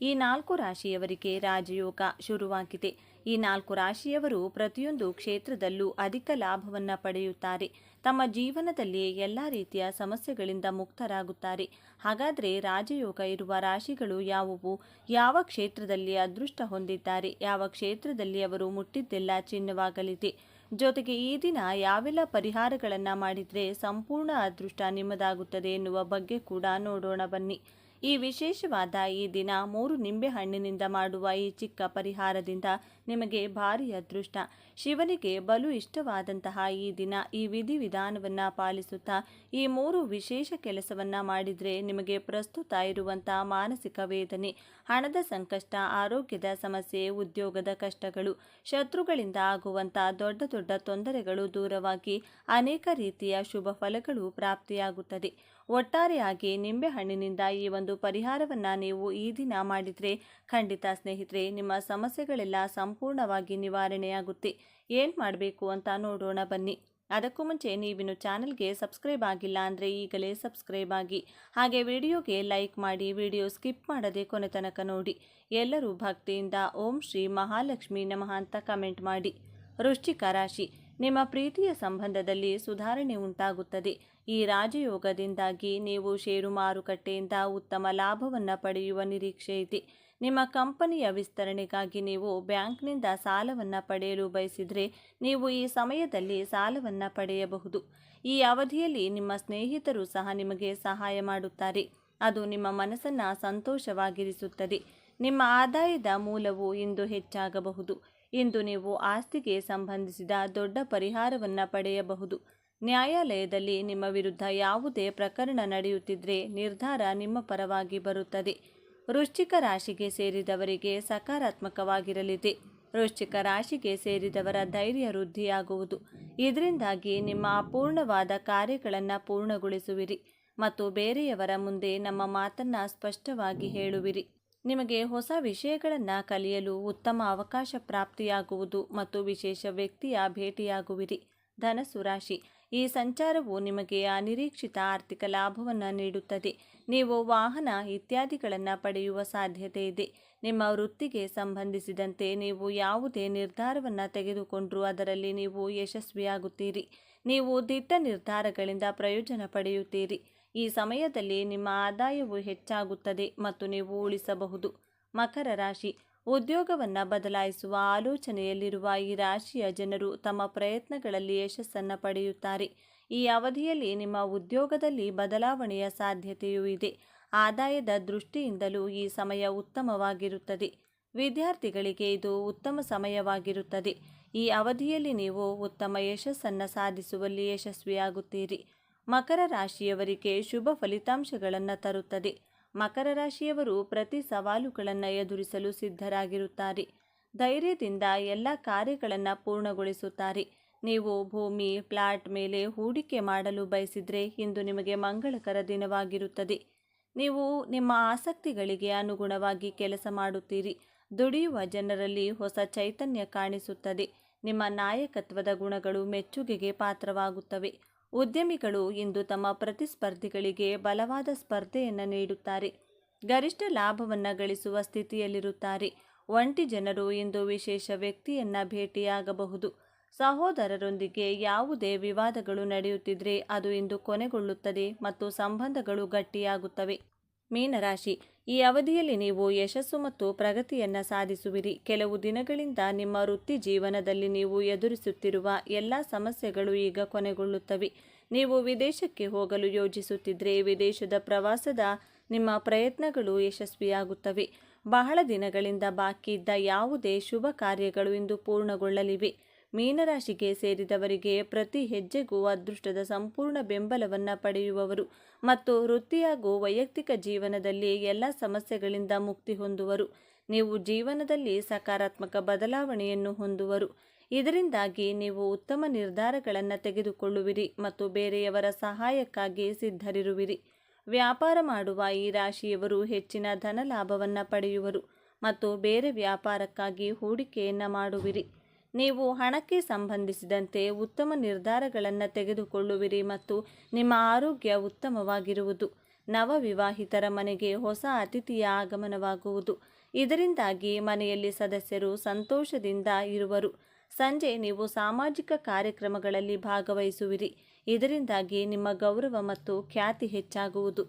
ಈ 4 ರಾಶಿಯವರಿಗೆ ರಾಜಯೋಗ ಶುರುವಾಗಿದೆ. ಈ 4 ರಾಶಿಯವರು ಪ್ರತಿಯೊಂದು ಕ್ಷೇತ್ರದಲ್ಲೂ ಅಧಿಕ ಲಾಭವನ್ನು ಪಡೆಯುತ್ತಾರೆ. ತಮ್ಮ ಜೀವನದಲ್ಲಿ ಎಲ್ಲ ರೀತಿಯ ಸಮಸ್ಯೆಗಳಿಂದ ಮುಕ್ತರಾಗುತ್ತಾರೆ. ಹಾಗಾದರೆ ರಾಜಯೋಗ ಇರುವ ರಾಶಿಗಳು ಯಾವುವು? ಯಾವ ಕ್ಷೇತ್ರದಲ್ಲಿ ಅದೃಷ್ಟ ಹೊಂದಿದ್ದಾರೆ? ಯಾವ ಕ್ಷೇತ್ರದಲ್ಲಿ ಅವರು ಮುಟ್ಟಿದ್ದೆಲ್ಲ ಚಿನ್ನವಾಗಲಿದೆ? ಜೊತೆಗೆ ಈ ದಿನ ಯಾವೆಲ್ಲ ಪರಿಹಾರಗಳನ್ನು ಮಾಡಿದರೆ ಸಂಪೂರ್ಣ ಅದೃಷ್ಟ ನಿಮ್ಮದಾಗುತ್ತದೆ ಎನ್ನುವ ಬಗ್ಗೆ ಕೂಡ ನೋಡೋಣ ಬನ್ನಿ. ಈ ವಿಶೇಷವಾದ ಈ ದಿನ 3 ನಿಂಬೆಹಣ್ಣಿನಿಂದ ಮಾಡುವ ಈ ಚಿಕ್ಕ ಪರಿಹಾರದಿಂದ ನಿಮಗೆ ಭಾರಿ ಅದೃಷ್ಟ. ಶಿವನಿಗೆ ಬಲು ಇಷ್ಟವಾದಂತಹ ಈ ದಿನ ಈ ವಿಧಿವಿಧಾನವನ್ನು ಪಾಲಿಸುತ್ತಾ ಈ 3 ವಿಶೇಷ ಕೆಲಸವನ್ನು ಮಾಡಿದರೆ ನಿಮಗೆ ಪ್ರಸ್ತುತ ಇರುವಂತಹ ಮಾನಸಿಕ ವೇದನೆ, ಹಣದ ಸಂಕಷ್ಟ, ಆರೋಗ್ಯದ ಸಮಸ್ಯೆ, ಉದ್ಯೋಗದ ಕಷ್ಟಗಳು, ಶತ್ರುಗಳಿಂದ ಆಗುವಂಥ ದೊಡ್ಡ ದೊಡ್ಡ ತೊಂದರೆಗಳು ದೂರವಾಗಿ ಅನೇಕ ರೀತಿಯ ಶುಭ ಫಲಗಳು ಪ್ರಾಪ್ತಿಯಾಗುತ್ತದೆ. ಒಟ್ಟಾರೆಯಾಗಿ ನಿಂಬೆಹಣ್ಣಿನಿಂದ ಈ ಒಂದು ಪರಿಹಾರವನ್ನು ನೀವು ಈ ದಿನ ಮಾಡಿದರೆ ಖಂಡಿತ ಸ್ನೇಹಿತರೆ ನಿಮ್ಮ ಸಮಸ್ಯೆಗಳೆಲ್ಲ ಸಂಪೂರ್ಣವಾಗಿ ನಿವಾರಣೆಯಾಗುತ್ತೆ. ಏನು ಮಾಡಬೇಕು ಅಂತ ನೋಡೋಣ ಬನ್ನಿ. ಅದಕ್ಕೂ ಮುಂಚೆ ನೀವಿನ್ನು ಚಾನಲ್ಗೆ ಸಬ್ಸ್ಕ್ರೈಬ್ ಆಗಿಲ್ಲ ಅಂದರೆ ಈಗಲೇ ಸಬ್ಸ್ಕ್ರೈಬ್ ಆಗಿ, ಹಾಗೆ ವಿಡಿಯೋಗೆ ಲೈಕ್ ಮಾಡಿ, ವಿಡಿಯೋ ಸ್ಕಿಪ್ ಮಾಡದೆ ಕೊನೆ ತನಕ ನೋಡಿ. ಎಲ್ಲರೂ ಭಕ್ತಿಯಿಂದ ಓಂ ಶ್ರೀ ಮಹಾಲಕ್ಷ್ಮಿ ನಮಃ ಅಂತ ಕಮೆಂಟ್ ಮಾಡಿ. ವೃಶ್ಚಿಕ ರಾಶಿ, ನಿಮ್ಮ ಪ್ರೀತಿಯ ಸಂಬಂಧದಲ್ಲಿ ಸುಧಾರಣೆ ಉಂಟಾಗುತ್ತದೆ. ಈ ರಾಜಯೋಗದಿಂದಾಗಿ ನೀವು ಷೇರು ಮಾರುಕಟ್ಟೆಯಿಂದ ಉತ್ತಮ ಲಾಭವನ್ನು ಪಡೆಯುವ ನಿರೀಕ್ಷೆ ಇದೆ. ನಿಮ್ಮ ಕಂಪನಿಯ ವಿಸ್ತರಣೆಗಾಗಿ ನೀವು ಬ್ಯಾಂಕ್ನಿಂದ ಸಾಲವನ್ನು ಪಡೆಯಲು ಬಯಸಿದರೆ ನೀವು ಈ ಸಮಯದಲ್ಲಿ ಸಾಲವನ್ನು ಪಡೆಯಬಹುದು. ಈ ಅವಧಿಯಲ್ಲಿ ನಿಮ್ಮ ಸ್ನೇಹಿತರು ಸಹ ನಿಮಗೆ ಸಹಾಯ ಮಾಡುತ್ತಾರೆ. ಅದು ನಿಮ್ಮ ಮನಸ್ಸನ್ನು ಸಂತೋಷವಾಗಿರಿಸುತ್ತದೆ. ನಿಮ್ಮ ಆದಾಯದ ಮೂಲವು ಇಂದು ಹೆಚ್ಚಾಗಬಹುದು. ಇಂದು ನೀವು ಆಸ್ತಿಗೆ ಸಂಬಂಧಿಸಿದ ದೊಡ್ಡ ಪರಿಹಾರವನ್ನು ಪಡೆಯಬಹುದು. ನ್ಯಾಯಾಲಯದಲ್ಲಿ ನಿಮ್ಮ ವಿರುದ್ಧ ಯಾವುದೇ ಪ್ರಕರಣ ನಡೆಯುತ್ತಿದ್ದರೆ ನಿರ್ಧಾರ ನಿಮ್ಮ ಪರವಾಗಿ ಬರುತ್ತದೆ. ವೃಶ್ಚಿಕ ರಾಶಿಗೆ ಸೇರಿದವರಿಗೆ ಸಕಾರಾತ್ಮಕವಾಗಿರಲಿದೆ. ವೃಶ್ಚಿಕ ರಾಶಿಗೆ ಸೇರಿದವರ ಧೈರ್ಯ ವೃದ್ಧಿಯಾಗುವುದು. ಇದರಿಂದಾಗಿ ನಿಮ್ಮ ಅಪೂರ್ಣವಾದ ಕಾರ್ಯಗಳನ್ನು ಪೂರ್ಣಗೊಳಿಸುವಿರಿ ಮತ್ತು ಬೇರೆಯವರ ಮುಂದೆ ನಮ್ಮ ಮಾತನ್ನು ಸ್ಪಷ್ಟವಾಗಿ ಹೇಳುವಿರಿ. ನಿಮಗೆ ಹೊಸ ವಿಷಯಗಳನ್ನು ಕಲಿಯಲು ಉತ್ತಮ ಅವಕಾಶ ಪ್ರಾಪ್ತಿಯಾಗುವುದು ಮತ್ತು ವಿಶೇಷ ವ್ಯಕ್ತಿಯ ಭೇಟಿಯಾಗುವಿರಿ. ಧನಸ್ಸು ರಾಶಿ, ಈ ಸಂಚಾರವು ನಿಮಗೆ ಅನಿರೀಕ್ಷಿತ ಆರ್ಥಿಕ ಲಾಭವನ್ನು ನೀಡುತ್ತದೆ. ನೀವು ವಾಹನ ಇತ್ಯಾದಿಗಳನ್ನು ಪಡೆಯುವ ಸಾಧ್ಯತೆ ಇದೆ. ನಿಮ್ಮ ವೃತ್ತಿಗೆ ಸಂಬಂಧಿಸಿದಂತೆ ನೀವು ಯಾವುದೇ ನಿರ್ಧಾರವನ್ನು ತೆಗೆದುಕೊಂಡರೂ ಅದರಲ್ಲಿ ನೀವು ಯಶಸ್ವಿಯಾಗುತ್ತೀರಿ. ನೀವು ದಿಟ್ಟ ನಿರ್ಧಾರಗಳಿಂದ ಪ್ರಯೋಜನ ಪಡೆಯುತ್ತೀರಿ. ಈ ಸಮಯದಲ್ಲಿ ನಿಮ್ಮ ಆದಾಯವು ಹೆಚ್ಚಾಗುತ್ತದೆ ಮತ್ತು ನೀವು ಉಳಿಸಬಹುದು. ಮಕರ ರಾಶಿ, ಉದ್ಯೋಗವನ್ನು ಬದಲಾಯಿಸುವ ಆಲೋಚನೆಯಲ್ಲಿರುವ ಈ ರಾಶಿಯ ಜನರು ತಮ್ಮ ಪ್ರಯತ್ನಗಳಲ್ಲಿ ಯಶಸ್ಸನ್ನು ಪಡೆಯುತ್ತಾರೆ. ಈ ಅವಧಿಯಲ್ಲಿ ನಿಮ್ಮ ಉದ್ಯೋಗದಲ್ಲಿ ಬದಲಾವಣೆಯ ಸಾಧ್ಯತೆಯೂ ಇದೆ. ಆದಾಯದ ದೃಷ್ಟಿಯಿಂದಲೂ ಈ ಸಮಯ ಉತ್ತಮವಾಗಿರುತ್ತದೆ. ವಿದ್ಯಾರ್ಥಿಗಳಿಗೆ ಇದು ಉತ್ತಮ ಸಮಯವಾಗಿರುತ್ತದೆ. ಈ ಅವಧಿಯಲ್ಲಿ ನೀವು ಉತ್ತಮ ಯಶಸ್ಸನ್ನು ಸಾಧಿಸುವಲ್ಲಿ ಯಶಸ್ವಿಯಾಗುತ್ತೀರಿ. ಮಕರ ರಾಶಿಯವರಿಗೆ ಶುಭ ಫಲಿತಾಂಶಗಳನ್ನು ತರುತ್ತದೆ. ಮಕರ ರಾಶಿಯವರು ಪ್ರತಿ ಸವಾಲುಗಳನ್ನು ಎದುರಿಸಲು ಸಿದ್ಧರಾಗಿರುತ್ತಾರೆ. ಧೈರ್ಯದಿಂದ ಎಲ್ಲ ಕಾರ್ಯಗಳನ್ನು ಪೂರ್ಣಗೊಳಿಸುತ್ತಾರೆ. ನೀವು ಭೂಮಿ, ಪ್ಲಾಟ್ ಮೇಲೆ ಹೂಡಿಕೆ ಮಾಡಲು ಬಯಸಿದರೆ ಇಂದು ನಿಮಗೆ ಮಂಗಳಕರ ದಿನವಾಗಿರುತ್ತದೆ. ನೀವು ನಿಮ್ಮ ಆಸಕ್ತಿಗಳಿಗೆ ಅನುಗುಣವಾಗಿ ಕೆಲಸ ಮಾಡುತ್ತೀರಿ. ದುಡಿಯುವ ಜನರಲ್ಲಿ ಹೊಸ ಚೈತನ್ಯ ಕಾಣಿಸುತ್ತದೆ. ನಿಮ್ಮ ನಾಯಕತ್ವದ ಗುಣಗಳು ಮೆಚ್ಚುಗೆಗೆ ಪಾತ್ರವಾಗುತ್ತವೆ. ಉದ್ಯಮಿಗಳು ಇಂದು ತಮ್ಮ ಪ್ರತಿಸ್ಪರ್ಧಿಗಳಿಗೆ ಬಲವಾದ ಸ್ಪರ್ಧೆಯನ್ನು ನೀಡುತ್ತಾರೆ. ಗರಿಷ್ಠ ಲಾಭವನ್ನು ಗಳಿಸುವ ಸ್ಥಿತಿಯಲ್ಲಿರುತ್ತಾರೆ. ಒಂಟಿ ಜನರು ಇಂದು ವಿಶೇಷ ವ್ಯಕ್ತಿಯನ್ನು ಭೇಟಿಯಾಗಬಹುದು. ಸಹೋದರರೊಂದಿಗೆ ಯಾವುದೇ ವಿವಾದಗಳು ನಡೆಯುತ್ತಿದ್ದರೆ ಅದು ಇಂದು ಕೊನೆಗೊಳ್ಳುತ್ತದೆ ಮತ್ತು ಸಂಬಂಧಗಳು ಗಟ್ಟಿಯಾಗುತ್ತವೆ. ಮೀನರಾಶಿ, ಈ ಅವಧಿಯಲ್ಲಿ ನೀವು ಯಶಸ್ಸು ಮತ್ತು ಪ್ರಗತಿಯನ್ನು ಸಾಧಿಸುವಿರಿ. ಕೆಲವು ದಿನಗಳಿಂದ ನಿಮ್ಮ ವೃತ್ತಿ ಜೀವನದಲ್ಲಿ ನೀವು ಎದುರಿಸುತ್ತಿರುವ ಎಲ್ಲ ಸಮಸ್ಯೆಗಳು ಈಗ ಕೊನೆಗೊಳ್ಳುತ್ತವೆ. ನೀವು ವಿದೇಶಕ್ಕೆ ಹೋಗಲು ಯೋಜಿಸುತ್ತಿದ್ದರೆ ವಿದೇಶದ ಪ್ರವಾಸದ ನಿಮ್ಮ ಪ್ರಯತ್ನಗಳು ಯಶಸ್ವಿಯಾಗುತ್ತವೆ. ಬಹಳ ದಿನಗಳಿಂದ ಬಾಕಿ ಇದ್ದ ಯಾವುದೇ ಶುಭ ಕಾರ್ಯಗಳು ಇಂದು ಪೂರ್ಣಗೊಳ್ಳಲಿವೆ. ಮೀನರಾಶಿಗೆ ಸೇರಿದವರಿಗೆ ಪ್ರತಿ ಹೆಜ್ಜೆಗೂ ಅದೃಷ್ಟದ ಸಂಪೂರ್ಣ ಬೆಂಬಲವನ್ನು ಪಡೆಯುವವರು ಮತ್ತು ವೃತ್ತಿ ಹಾಗೂ ವೈಯಕ್ತಿಕ ಜೀವನದಲ್ಲಿ ಎಲ್ಲ ಸಮಸ್ಯೆಗಳಿಂದ ಮುಕ್ತಿ ಹೊಂದುವರು. ನೀವು ಜೀವನದಲ್ಲಿ ಸಕಾರಾತ್ಮಕ ಬದಲಾವಣೆಯನ್ನು ಹೊಂದುವರು. ಇದರಿಂದಾಗಿ ನೀವು ಉತ್ತಮ ನಿರ್ಧಾರಗಳನ್ನು ತೆಗೆದುಕೊಳ್ಳುವಿರಿ ಮತ್ತು ಬೇರೆಯವರ ಸಹಾಯಕ್ಕಾಗಿ ಸಿದ್ಧರಿರುವಿರಿ. ವ್ಯಾಪಾರ ಮಾಡುವ ಈ ರಾಶಿಯವರು ಹೆಚ್ಚಿನ ಧನ ಲಾಭವನ್ನು ಪಡೆಯುವರು ಮತ್ತು ಬೇರೆ ವ್ಯಾಪಾರಕ್ಕಾಗಿ ಹೂಡಿಕೆಯನ್ನು ಮಾಡುವಿರಿ. ನೀವು ಹಣಕ್ಕೆ ಸಂಬಂಧಿಸಿದಂತೆ ಉತ್ತಮ ನಿರ್ಧಾರಗಳನ್ನು ತೆಗೆದುಕೊಳ್ಳುವಿರಿ ಮತ್ತು ನಿಮ್ಮ ಆರೋಗ್ಯ ಉತ್ತಮವಾಗಿರುವುದು. ನವವಿವಾಹಿತರ ಮನೆಗೆ ಹೊಸ ಅತಿಥಿಯ ಆಗಮನವಾಗುವುದು. ಇದರಿಂದಾಗಿ ಮನೆಯಲ್ಲಿ ಸದಸ್ಯರು ಸಂತೋಷದಿಂದ ಇರುವರು. ಸಂಜೆ ನೀವು ಸಾಮಾಜಿಕ ಕಾರ್ಯಕ್ರಮಗಳಲ್ಲಿ ಭಾಗವಹಿಸುವಿರಿ. ಇದರಿಂದಾಗಿ ನಿಮ್ಮ ಗೌರವ ಮತ್ತು ಖ್ಯಾತಿ ಹೆಚ್ಚಾಗುವುದು.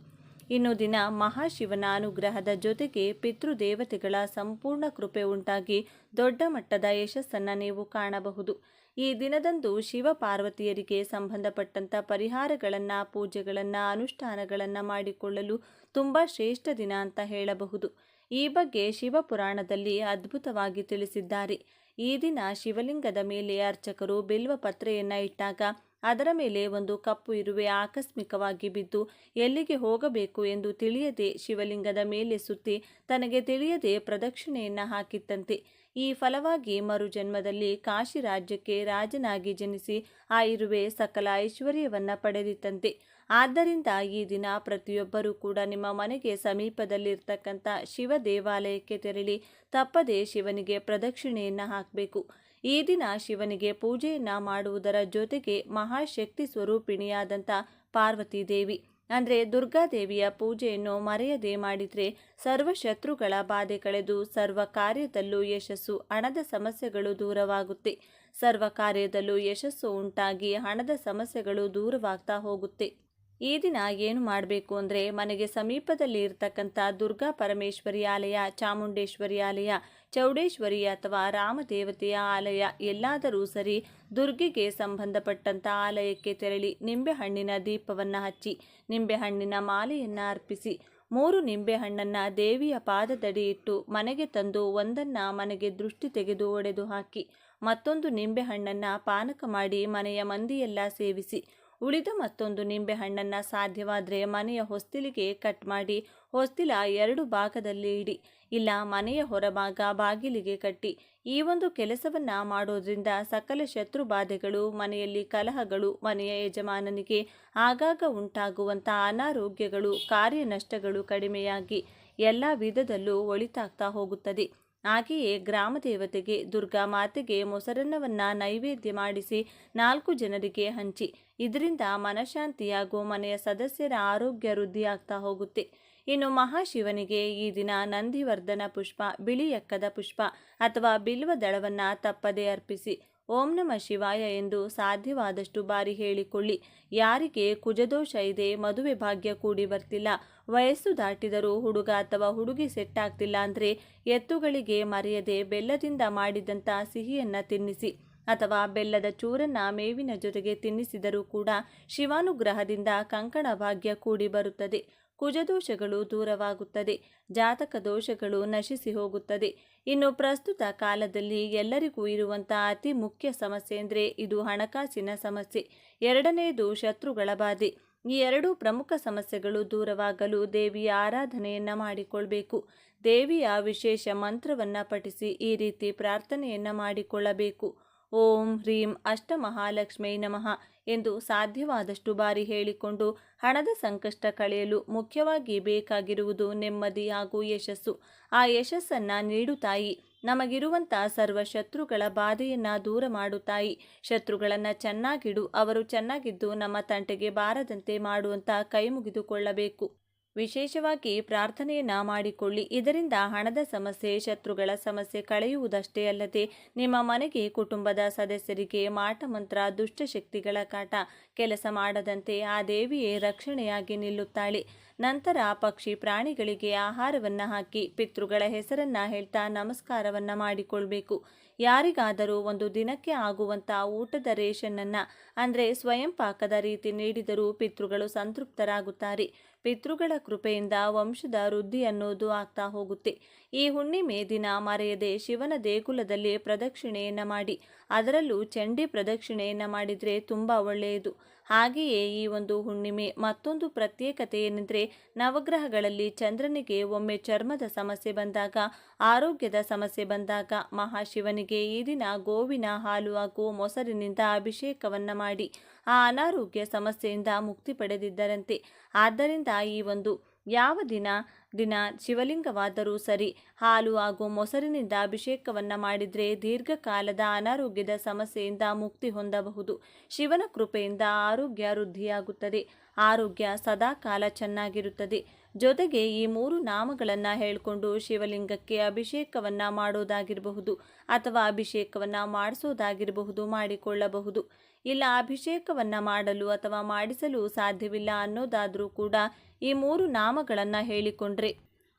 ಇನ್ನು ದಿನ ಮಹಾಶಿವನ ಅನುಗ್ರಹದ ಜೊತೆಗೆ ಪಿತೃದೇವತೆಗಳ ಸಂಪೂರ್ಣ ಕೃಪೆ ಉಂಟಾಗಿ ದೊಡ್ಡ ಮಟ್ಟದ ಯಶಸ್ಸನ್ನು ನೀವು ಕಾಣಬಹುದು. ಈ ದಿನದಂದು ಶಿವ ಪಾರ್ವತಿಯರಿಗೆ ಸಂಬಂಧಪಟ್ಟಂಥ ಪರಿಹಾರಗಳನ್ನು, ಪೂಜೆಗಳನ್ನು, ಅನುಷ್ಠಾನಗಳನ್ನು ಮಾಡಿಕೊಳ್ಳಲು ತುಂಬ ಶ್ರೇಷ್ಠ ದಿನ ಅಂತ ಹೇಳಬಹುದು. ಈ ಬಗ್ಗೆ ಶಿವಪುರಾಣದಲ್ಲಿ ಅದ್ಭುತವಾಗಿ ತಿಳಿಸಿದ್ದಾರೆ. ಈ ದಿನ ಶಿವಲಿಂಗದ ಮೇಲೆ ಅರ್ಚಕರು ಬಿಲ್ವ ಪತ್ರೆಯನ್ನು ಇಟ್ಟಾಗ ಅದರ ಮೇಲೆ ಒಂದು ಕಪ್ಪು ಇರುವೆ ಆಕಸ್ಮಿಕವಾಗಿ ಬಿದ್ದು ಎಲ್ಲಿಗೆ ಹೋಗಬೇಕು ಎಂದು ತಿಳಿಯದೆ ಶಿವಲಿಂಗದ ಮೇಲೆ ಸುತ್ತಿ ತನಗೆ ತಿಳಿಯದೆ ಪ್ರದಕ್ಷಿಣೆಯನ್ನು ಹಾಕಿತ್ತಂತೆ. ಈ ಫಲವಾಗಿ ಮರುಜನ್ಮದಲ್ಲಿ ಕಾಶಿ ರಾಜ್ಯಕ್ಕೆ ರಾಜನಾಗಿ ಜನಿಸಿ ಆ ಇರುವೆ ಸಕಲ ಐಶ್ವರ್ಯವನ್ನು ಪಡೆದಿತ್ತಂತೆ. ಆದ್ದರಿಂದ ಈ ದಿನ ಪ್ರತಿಯೊಬ್ಬರೂ ಕೂಡ ನಿಮ್ಮ ಮನೆಗೆ ಸಮೀಪದಲ್ಲಿರ್ತಕ್ಕಂಥ ಶಿವ ದೇವಾಲಯಕ್ಕೆ ತೆರಳಿ ತಪ್ಪದೆ ಶಿವನಿಗೆ ಪ್ರದಕ್ಷಿಣೆಯನ್ನು ಹಾಕಬೇಕು. ಈ ದಿನ ಶಿವನಿಗೆ ಪೂಜೆಯನ್ನು ಮಾಡುವುದರ ಜೊತೆಗೆ ಮಹಾಶಕ್ತಿ ಸ್ವರೂಪಿಣಿಯಾದಂಥ ಪಾರ್ವತಿ ದೇವಿ ಅಂದರೆ ದುರ್ಗಾದೇವಿಯ ಪೂಜೆಯನ್ನು ಮರೆಯದೆ ಮಾಡಿದರೆ ಸರ್ವ ಶತ್ರುಗಳ ಬಾಧೆ ಕಳೆದು ಸರ್ವ ಕಾರ್ಯದಲ್ಲೂ ಯಶಸ್ಸು, ಹಣದ ಸಮಸ್ಯೆಗಳು ದೂರವಾಗುತ್ತೆ. ಸರ್ವ ಕಾರ್ಯದಲ್ಲೂ ಯಶಸ್ಸು ಉಂಟಾಗಿ ಹಣದ ಸಮಸ್ಯೆಗಳು ದೂರವಾಗ್ತಾ ಹೋಗುತ್ತೆ. ಈ ದಿನ ಏನು ಮಾಡಬೇಕು ಅಂದರೆ ಮನೆಗೆ ಸಮೀಪದಲ್ಲಿ ಇರತಕ್ಕಂಥ ದುರ್ಗಾ ಪರಮೇಶ್ವರಿ ಆಲಯ, ಚಾಮುಂಡೇಶ್ವರಿ ಆಲಯ, ಚೌಡೇಶ್ವರಿ ಅಥವಾ ರಾಮದೇವತೆಯ ಆಲಯ ಎಲ್ಲಾದರೂ ಸರಿ, ದುರ್ಗೆಗೆ ಸಂಬಂಧಪಟ್ಟಂಥ ಆಲಯಕ್ಕೆ ತೆರಳಿ ನಿಂಬೆಹಣ್ಣಿನ ದೀಪವನ್ನು ಹಚ್ಚಿ ನಿಂಬೆಹಣ್ಣಿನ ಮಾಲೆಯನ್ನು ಅರ್ಪಿಸಿ 3 ನಿಂಬೆಹಣ್ಣನ್ನು ದೇವಿಯ ಪಾದದಡಿ ಇಟ್ಟು ಮನೆಗೆ ತಂದು ಒಂದನ್ನು ಮನೆಗೆ ದೃಷ್ಟಿ ತೆಗೆದು ಒಡೆದು ಹಾಕಿ ಮತ್ತೊಂದು ನಿಂಬೆಹಣ್ಣನ್ನು ಪಾನಕ ಮಾಡಿ ಮನೆಯ ಮಂದಿಯೆಲ್ಲ ಸೇವಿಸಿ ಉಳಿದ ಮತ್ತೊಂದು ನಿಂಬೆಹಣ್ಣನ್ನು ಸಾಧ್ಯವಾದರೆ ಮನೆಯ ಹೊಸ್ತಿಲಿಗೆ ಕಟ್ ಮಾಡಿ ಹೊಸ್ತಿಲ 2 ಭಾಗದಲ್ಲಿ ಇಡಿ, ಇಲ್ಲ ಮನೆಯ ಹೊರಭಾಗ ಬಾಗಿಲಿಗೆ ಕಟ್ಟಿ. ಈ ಒಂದು ಕೆಲಸವನ್ನು ಮಾಡೋದ್ರಿಂದ ಸಕಲ ಶತ್ರು ಬಾಧೆಗಳು, ಮನೆಯಲ್ಲಿ ಕಲಹಗಳು, ಮನೆಯ ಯಜಮಾನನಿಗೆ ಆಗಾಗ ಉಂಟಾಗುವಂಥ ಅನಾರೋಗ್ಯಗಳು, ಕಾರ್ಯ ನಷ್ಟಗಳು ಕಡಿಮೆಯಾಗಿ ಎಲ್ಲ ವಿಧದಲ್ಲೂ ಒಳಿತಾಗ್ತಾ ಹೋಗುತ್ತದೆ. ಹಾಗೆಯೇ ಗ್ರಾಮ ದೇವತೆಗೆ ದುರ್ಗಾ ಮಾತೆಗೆ ಮೊಸರನ್ನವನ್ನು ನೈವೇದ್ಯ ಮಾಡಿಸಿ 4 ಜನರಿಗೆ ಹಂಚಿ. ಇದರಿಂದ ಮನಃಶಾಂತಿಯಾಗೂ ಮನೆಯ ಸದಸ್ಯರ ಆರೋಗ್ಯ ವೃದ್ಧಿಯಾಗ್ತಾ ಹೋಗುತ್ತೆ. ಇನ್ನು ಮಹಾಶಿವನಿಗೆ ಈ ದಿನ ನಂದಿವರ್ಧನ ಪುಷ್ಪ, ಬಿಳಿ ಎಕ್ಕದ ಪುಷ್ಪ ಅಥವಾ ಬಿಲ್ವ ದಳವನ್ನು ತಪ್ಪದೇ ಅರ್ಪಿಸಿ ಓಂ ನಮಃ ಶಿವಾಯ ಎಂದು ಸಾಧ್ಯವಾದಷ್ಟು ಬಾರಿ ಹೇಳಿಕೊಳ್ಳಿ. ಯಾರಿಗೆ ಕುಜದೋಷ ಇದೆ, ಮದುವೆ ಭಾಗ್ಯ ಕೂಡಿ ಬರ್ತಿಲ್ಲ, ವಯಸ್ಸು ದಾಟಿದರೂ ಹುಡುಗ ಅಥವಾ ಹುಡುಗಿ ಸೆಟ್ ಆಗ್ತಿಲ್ಲ ಅಂದರೆ ಎತ್ತುಗಳಿಗೆ ಮರೆಯದೆ ಬೆಲ್ಲದಿಂದ ಮಾಡಿದಂಥ ಸಿಹಿಯನ್ನು ತಿನ್ನಿಸಿ ಅಥವಾ ಬೆಲ್ಲದ ಚೂರನ್ನು ಮೇವಿನ ಜೊತೆಗೆ ತಿನ್ನಿಸಿದರೂ ಕೂಡ ಶಿವಾನುಗ್ರಹದಿಂದ ಕಂಕಣ ಭಾಗ್ಯ ಕೂಡಿ ಬರುತ್ತದೆ. ಕುಜದೋಷಗಳು ದೂರವಾಗುತ್ತದೆ, ಜಾತಕ ದೋಷಗಳು ನಶಿಸಿ ಹೋಗುತ್ತದೆ. ಇನ್ನು ಪ್ರಸ್ತುತ ಕಾಲದಲ್ಲಿ ಎಲ್ಲರಿಗೂ ಇರುವಂಥ ಅತಿ ಮುಖ್ಯ ಸಮಸ್ಯೆ ಅಂದರೆ ಇದು ಹಣಕಾಸಿನ ಸಮಸ್ಯೆ. ಎರಡನೆಯದು ಶತ್ರುಗಳ ಬಾಧೆ. ಈ 2 ಪ್ರಮುಖ ಸಮಸ್ಯೆಗಳು ದೂರವಾಗಲು ದೇವಿಯ ಆರಾಧನೆಯನ್ನು ಮಾಡಿಕೊಳ್ಬೇಕು. ದೇವಿಯ ವಿಶೇಷ ಮಂತ್ರವನ್ನು ಪಠಿಸಿ ಈ ರೀತಿ ಪ್ರಾರ್ಥನೆಯನ್ನು ಮಾಡಿಕೊಳ್ಳಬೇಕು. ಓಂ ಹ್ರೀಂ ಅಷ್ಟಮಹಾಲಕ್ಷ್ಮೀ ನಮಃ ಎಂದು ಸಾಧ್ಯವಾದಷ್ಟು ಬಾರಿ ಹೇಳಿಕೊಂಡು ಹಣದ ಸಂಕಷ್ಟ ಕಳೆಯಲು ಮುಖ್ಯವಾಗಿ ಬೇಕಾಗಿರುವುದು ನೆಮ್ಮದಿ ಹಾಗೂ ಯಶಸ್ಸು. ಆ ಯಶಸ್ಸನ್ನು ನೀಡು ತಾಯಿ. ನಮಗಿರುವಂಥ ಸರ್ವ ಶತ್ರುಗಳ ಬಾಧೆಯನ್ನು ದೂರ ಮಾಡು ತಾಯಿ. ಶತ್ರುಗಳನ್ನು ಚೆನ್ನಾಗಿಡು, ಅವರು ಚೆನ್ನಾಗಿದ್ದು ನಮ್ಮ ತಂಟೆಗೆ ಬಾರದಂತೆ ಮಾಡುವಂಥ ಕೈ ಮುಗಿದುಕೊಳ್ಳಬೇಕು. ವಿಶೇಷವಾಗಿ ಪ್ರಾರ್ಥನೆಯನ್ನು ಮಾಡಿಕೊಳ್ಳಿ. ಇದರಿಂದ ಹಣದ ಸಮಸ್ಯೆ, ಶತ್ರುಗಳ ಸಮಸ್ಯೆ ಕಳೆಯುವುದಷ್ಟೇ ಅಲ್ಲದೆ ನಿಮ್ಮ ಮನೆಗೆ ಕುಟುಂಬದ ಸದಸ್ಯರಿಗೆ ಮಾಟಮಂತ್ರ, ದುಷ್ಟಶಕ್ತಿಗಳ ಕಾಟ ಕೆಲಸ ಮಾಡದಂತೆ ಆ ದೇವಿಯೇ ರಕ್ಷಣೆಯಾಗಿ ನಿಲ್ಲುತ್ತಾಳೆ. ನಂತರ ಪಕ್ಷಿ ಪ್ರಾಣಿಗಳಿಗೆ ಆಹಾರವನ್ನು ಹಾಕಿ ಪಿತೃಗಳ ಹೆಸರನ್ನು ಹೇಳ್ತಾ ನಮಸ್ಕಾರವನ್ನು ಮಾಡಿಕೊಳ್ಬೇಕು. ಯಾರಿಗಾದರೂ ಒಂದು ದಿನಕ್ಕೆ ಆಗುವಂಥ ಊಟದ ರೇಷನ್ನನ್ನು ಅಂದರೆ ಸ್ವಯಂ ಪಾಕದ ರೀತಿ ನೀಡಿದರೂ ಪಿತೃಗಳು ಸಂತೃಪ್ತರಾಗುತ್ತಾರೆ. ಪಿತೃಗಳ ಕೃಪೆಯಿಂದ ವಂಶದ ವೃದ್ಧಿ ಅನ್ನೋದು ಆಗ್ತಾ ಹೋಗುತ್ತೆ. ಈ ಹುಣ್ಣಿಮೆ ದಿನ ಮರೆಯದೆ ಶಿವನ ದೇಗುಲದಲ್ಲಿ ಪ್ರದಕ್ಷಿಣೆಯನ್ನು ಮಾಡಿ, ಅದರಲ್ಲೂ ಚಂಡಿ ಪ್ರದಕ್ಷಿಣೆಯನ್ನು ಮಾಡಿದರೆ ತುಂಬ ಒಳ್ಳೆಯದು. ಹಾಗೆಯೇ ಈ ಒಂದು ಹುಣ್ಣಿಮೆ ಮತ್ತೊಂದು ಪ್ರತ್ಯೇಕತೆ ಏನೆಂದರೆ ನವಗ್ರಹಗಳಲ್ಲಿ ಚಂದ್ರನಿಗೆ ಒಮ್ಮೆ ಚರ್ಮದ ಸಮಸ್ಯೆ ಬಂದಾಗ, ಆರೋಗ್ಯದ ಸಮಸ್ಯೆ ಬಂದಾಗ ಮಹಾಶಿವನಿಗೆ ಈ ದಿನ ಗೋವಿನ ಹಾಲು ಹಾಗೂ ಮೊಸರಿನಿಂದ ಅಭಿಷೇಕವನ್ನು ಮಾಡಿ ಆ ಅನಾರೋಗ್ಯ ಸಮಸ್ಯೆಯಿಂದ ಮುಕ್ತಿ ಪಡೆದಿದ್ದರಂತೆ. ಆದ್ದರಿಂದ ಈ ಒಂದು ಯಾವ ದಿನ ಶಿವಲಿಂಗವಾದರೂ ಸರಿ ಹಾಲು ಹಾಗೂ ಮೊಸರಿನಿಂದ ಅಭಿಷೇಕವನ್ನು ಮಾಡಿದರೆ ದೀರ್ಘಕಾಲದ ಅನಾರೋಗ್ಯದ ಸಮಸ್ಯೆಯಿಂದ ಮುಕ್ತಿ ಹೊಂದಬಹುದು. ಶಿವನ ಕೃಪೆಯಿಂದ ಆರೋಗ್ಯ ವೃದ್ಧಿಯಾಗುತ್ತದೆ. ಆರೋಗ್ಯ ಸದಾಕಾಲ ಚೆನ್ನಾಗಿರುತ್ತದೆ. ಜೊತೆಗೆ ಈ 3 ನಾಮಗಳನ್ನು ಹೇಳಿಕೊಂಡು ಶಿವಲಿಂಗಕ್ಕೆ ಅಭಿಷೇಕವನ್ನು ಮಾಡೋದಾಗಿರಬಹುದು ಅಥವಾ ಅಭಿಷೇಕವನ್ನು ಮಾಡಿಸೋದಾಗಿರಬಹುದು, ಮಾಡಿಕೊಳ್ಳಬಹುದು. ಇಲ್ಲ ಅಭಿಷೇಕವನ್ನು ಮಾಡಲು ಅಥವಾ ಮಾಡಿಸಲು ಸಾಧ್ಯವಿಲ್ಲ ಅನ್ನೋದಾದರೂ ಕೂಡ ಈ 3 ನಾಮಗಳನ್ನು ಹೇಳಿಕೊಂಡ್ರೆ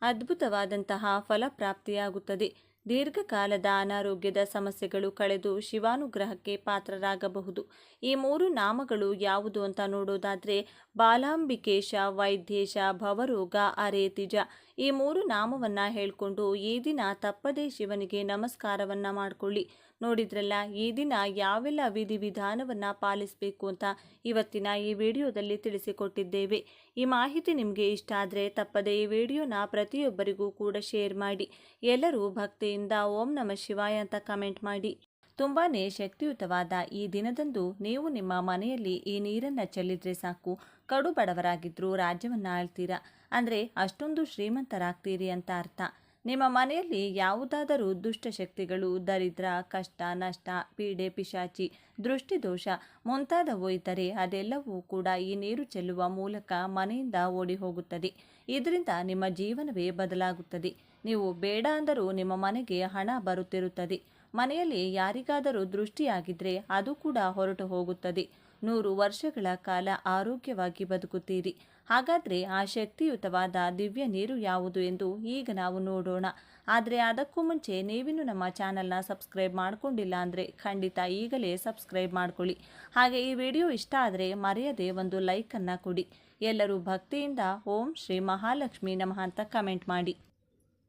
ಅದ್ಭುತವಾದಂತಹ ಫಲಪ್ರಾಪ್ತಿಯಾಗುತ್ತದೆ. ದೀರ್ಘಕಾಲದ ಅನಾರೋಗ್ಯದ ಸಮಸ್ಯೆಗಳು ಕಳೆದು ಶಿವಾನುಗ್ರಹಕ್ಕೆ ಪಾತ್ರರಾಗಬಹುದು. ಈ 3 ನಾಮಗಳು ಯಾವುದು ಅಂತ ನೋಡೋದಾದರೆ ಬಾಲಾಂಬಿಕೇಶ, ವೈದ್ಯೇಶ, ಭವರೋಗ, ಅರೇತಿಜ. ಈ 3 ನಾಮವನ್ನು ಹೇಳಿಕೊಂಡು ಈ ದಿನ ತಪ್ಪದೇ ಶಿವನಿಗೆ ನಮಸ್ಕಾರವನ್ನು ಮಾಡಿಕೊಳ್ಳಿ. ನೋಡಿದ್ರಲ್ಲ, ಈ ದಿನ ಯಾವೆಲ್ಲ ವಿಧಿವಿಧಾನವನ್ನು ಪಾಲಿಸಬೇಕು ಅಂತ ಇವತ್ತಿನ ಈ ವಿಡಿಯೋದಲ್ಲಿ ತಿಳಿಸಿಕೊಟ್ಟಿದ್ದೇವೆ. ಈ ಮಾಹಿತಿ ನಿಮಗೆ ಇಷ್ಟ ಆದರೆ ತಪ್ಪದೇ ಈ ವಿಡಿಯೋನ ಪ್ರತಿಯೊಬ್ಬರಿಗೂ ಕೂಡ ಶೇರ್ ಮಾಡಿ. ಎಲ್ಲರೂ ಭಕ್ತಿಯಿಂದ ಓಂ ನಮಃ ಶಿವಾಯ ಅಂತ ಕಮೆಂಟ್ ಮಾಡಿ. ತುಂಬಾನೇ ಶಕ್ತಿಯುತವಾದ ಈ ದಿನದಂದು ನೀವು ನಿಮ್ಮ ಮನೆಯಲ್ಲಿ ಈ ನೀರನ್ನು ಚೆಲ್ಲಿದ್ರೆ ಸಾಕು, ಕಡು ಬಡವರಾಗಿದ್ದರೂ ರಾಜ್ಯವನ್ನು ಆಳ್ತೀರಾ, ಅಂದರೆ ಅಷ್ಟೊಂದು ಶ್ರೀಮಂತರಾಗ್ತೀರಿ ಅಂತ ಅರ್ಥ. ನಿಮ್ಮ ಮನೆಯಲ್ಲಿ ಯಾವುದಾದರೂ ದುಷ್ಟಶಕ್ತಿಗಳು, ದರಿದ್ರ, ಕಷ್ಟ, ನಷ್ಟ, ಪೀಡೆ, ಪಿಶಾಚಿ, ದೃಷ್ಟಿದೋಷ ಮುಂತಾದವು ಇದ್ದರೆ ಅದೆಲ್ಲವೂ ಕೂಡ ಈ ನೀರು ಚೆಲ್ಲುವ ಮೂಲಕ ಮನೆಯಿಂದ ಓಡಿ ಹೋಗುತ್ತದೆ. ಇದರಿಂದ ನಿಮ್ಮ ಜೀವನವೇ ಬದಲಾಗುತ್ತದೆ. ನೀವು ಬೇಡ ಅಂದರೂ ನಿಮ್ಮ ಮನೆಗೆ ಹಣ ಬರುತ್ತಿರುತ್ತದೆ. ಮನೆಯಲ್ಲಿ ಯಾರಿಗಾದರೂ ದೃಷ್ಟಿಯಾಗಿದ್ದರೆ ಅದು ಕೂಡ ಹೊರಟು ಹೋಗುತ್ತದೆ. 100 ವರ್ಷಗಳ ಕಾಲ ಆರೋಗ್ಯವಾಗಿ ಬದುಕುತ್ತೀರಿ. ಹಾಗಾದರೆ ಆ ಶಕ್ತಿಯುತವಾದ ದಿವ್ಯ ನೀರು ಯಾವುದು ಎಂದು ಈಗ ನಾವು ನೋಡೋಣ. ಆದರೆ ಅದಕ್ಕೂ ಮುಂಚೆ ನೀವಿನ್ನು ನಮ್ಮ ಚಾನಲ್ನ ಸಬ್ಸ್ಕ್ರೈಬ್ ಮಾಡಿಕೊಂಡಿಲ್ಲ ಅಂದರೆ ಖಂಡಿತ ಈಗಲೇ ಸಬ್ಸ್ಕ್ರೈಬ್ ಮಾಡ್ಕೊಳ್ಳಿ. ಹಾಗೆ ಈ ವಿಡಿಯೋ ಇಷ್ಟ ಆದರೆ ಮರೆಯದೆ ಒಂದು ಲೈಕನ್ನು ಕೊಡಿ. ಎಲ್ಲರೂ ಭಕ್ತಿಯಿಂದ ಓಂ ಶ್ರೀ ಮಹಾಲಕ್ಷ್ಮಿ ನಮಃ ಅಂತ ಕಮೆಂಟ್ ಮಾಡಿ.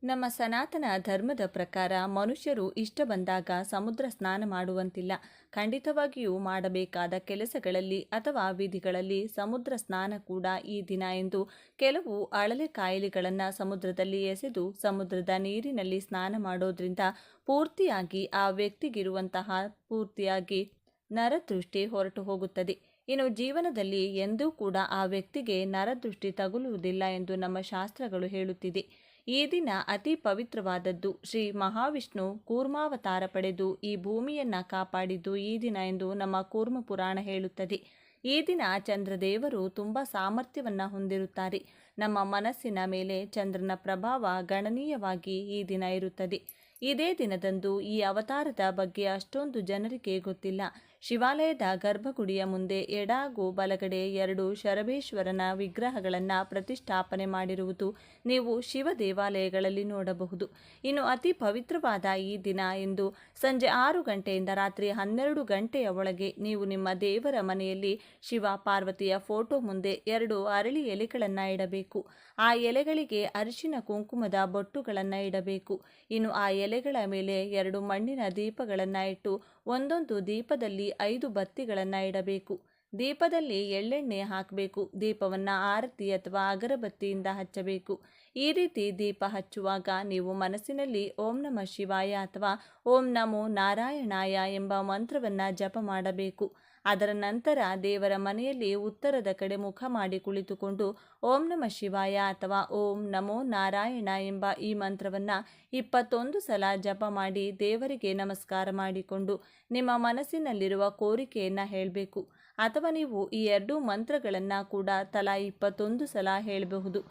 ನಮ್ಮ ಸನಾತನ ಧರ್ಮದ ಪ್ರಕಾರ ಮನುಷ್ಯರು ಇಷ್ಟ ಬಂದಾಗ ಸಮುದ್ರ ಸ್ನಾನ ಮಾಡುವಂತಿಲ್ಲ. ಖಂಡಿತವಾಗಿಯೂ ಮಾಡಬೇಕಾದ ಕೆಲಸಗಳಲ್ಲಿ ಅಥವಾ ವಿಧಿಗಳಲ್ಲಿ ಸಮುದ್ರ ಸ್ನಾನ ಕೂಡ ಈ ದಿನ ಎಂದು ಕೆಲವು ಅಳಲೆ ಕಾಯಿಲೆಗಳನ್ನು ಸಮುದ್ರದಲ್ಲಿ ಎಸೆದು ಸಮುದ್ರದ ನೀರಿನಲ್ಲಿ ಸ್ನಾನ ಮಾಡೋದ್ರಿಂದ ಪೂರ್ತಿಯಾಗಿ ಆ ವ್ಯಕ್ತಿಗಿರುವಂತಹ ಪೂರ್ತಿಯಾಗಿ ನರದೃಷ್ಟಿ ಹೊರಟು ಹೋಗುತ್ತದೆ. ಇನ್ನು ಜೀವನದಲ್ಲಿ ಎಂದೂ ಕೂಡ ಆ ವ್ಯಕ್ತಿಗೆ ನರದೃಷ್ಟಿ ತಗುಲುವುದಿಲ್ಲ ಎಂದು ನಮ್ಮ ಶಾಸ್ತ್ರಗಳು ಹೇಳುತ್ತಿದೆ. ಈ ದಿನ ಅತಿ ಪವಿತ್ರವಾದದ್ದು. ಶ್ರೀ ಮಹಾವಿಷ್ಣು ಕೂರ್ಮಾವತಾರ ಪಡೆದು ಈ ಭೂಮಿಯನ್ನು ಕಾಪಾಡಿದ್ದು ಈ ದಿನ ಎಂದು ನಮ್ಮ ಕೂರ್ಮ ಪುರಾಣ ಹೇಳುತ್ತದೆ. ಈ ದಿನ ಚಂದ್ರದೇವರು ತುಂಬ ಸಾಮರ್ಥ್ಯವನ್ನು ಹೊಂದಿರುತ್ತಾರೆ. ನಮ್ಮ ಮನಸ್ಸಿನ ಮೇಲೆ ಚಂದ್ರನ ಪ್ರಭಾವ ಗಣನೀಯವಾಗಿ ಈ ದಿನ ಇರುತ್ತದೆ. ಇದೇ ದಿನದಂದು ಈ ಅವತಾರದ ಬಗ್ಗೆ ಅಷ್ಟೊಂದು ಜನರಿಗೆ ಗೊತ್ತಿಲ್ಲ. ಶಿವಾಲಯದ ಗರ್ಭಗುಡಿಯ ಮುಂದೆ ಎಡ ಹಾಗೂ ಬಲಗಡೆ 2 ಶರಬೇಶ್ವರನ ವಿಗ್ರಹಗಳನ್ನು ಪ್ರತಿಷ್ಠಾಪನೆ ಮಾಡಿರುವುದು ನೀವು ಶಿವ ದೇವಾಲಯಗಳಲ್ಲಿ ನೋಡಬಹುದು. ಇನ್ನು ಅತಿ ಪವಿತ್ರವಾದ ಈ ದಿನ ಎಂದು ಸಂಜೆ 6 ಗಂಟೆಯಿಂದ ರಾತ್ರಿ 12 ಗಂಟೆಯ ಒಳಗೆ ನೀವು ನಿಮ್ಮ ದೇವರ ಮನೆಯಲ್ಲಿ ಶಿವ ಪಾರ್ವತಿಯ ಫೋಟೋ ಮುಂದೆ 2 ಅರಳಿ ಎಲೆಗಳನ್ನು ಇಡಬೇಕು. ಆ ಎಲೆಗಳಿಗೆ ಅರಿಶಿನ ಕುಂಕುಮದ ಬೊಟ್ಟುಗಳನ್ನು ಇಡಬೇಕು. ಇನ್ನು ಆ ಎಲೆಗಳ ಮೇಲೆ 2 ಮಣ್ಣಿನ ದೀಪಗಳನ್ನು ಇಟ್ಟು ಒಂದೊಂದು ದೀಪದಲ್ಲಿ 5 ಬತ್ತಿಗಳನ್ನು ಇಡಬೇಕು. ದೀಪದಲ್ಲಿ ಎಳ್ಳೆಣ್ಣೆ ಹಾಕಬೇಕು. ದೀಪವನ್ನು ಆರತಿ ಅಥವಾ ಅಗರಬತ್ತಿಯಿಂದ ಹಚ್ಚಬೇಕು. ಈ ರೀತಿ ದೀಪ ಹಚ್ಚುವಾಗ ನೀವು ಮನಸ್ಸಿನಲ್ಲಿ ಓಂ ನಮಃ ಶಿವಾಯ ಅಥವಾ ಓಂ ನಮೋ ನಾರಾಯಣಾಯ ಎಂಬ ಮಂತ್ರವನ್ನು ಜಪ ಮಾಡಬೇಕು. ಅದರ ನಂತರ ದೇವರ ಮನೆಯಲ್ಲಿ ಉತ್ತರದ ಕಡೆ ಮುಖ ಮಾಡಿ ಕುಳಿತುಕೊಂಡು ಓಂ ನಮಃ ಶಿವಾಯ ಅಥವಾ ಓಂ ನಮೋ ನಾರಾಯಣ ಎಂಬ ಈ ಮಂತ್ರವನ್ನು 21 ಸಲ ಜಪ ಮಾಡಿ ದೇವರಿಗೆ ನಮಸ್ಕಾರ ಮಾಡಿಕೊಂಡು ನಿಮ್ಮ ಮನಸ್ಸಿನಲ್ಲಿರುವ ಕೋರಿಕೆಯನ್ನು ಹೇಳಬೇಕು. ಅಥವಾ ನೀವು ಈ 2 ಮಂತ್ರಗಳನ್ನು ಕೂಡ ತಲಾ 21 ಸಲ ಹೇಳಬಹುದು.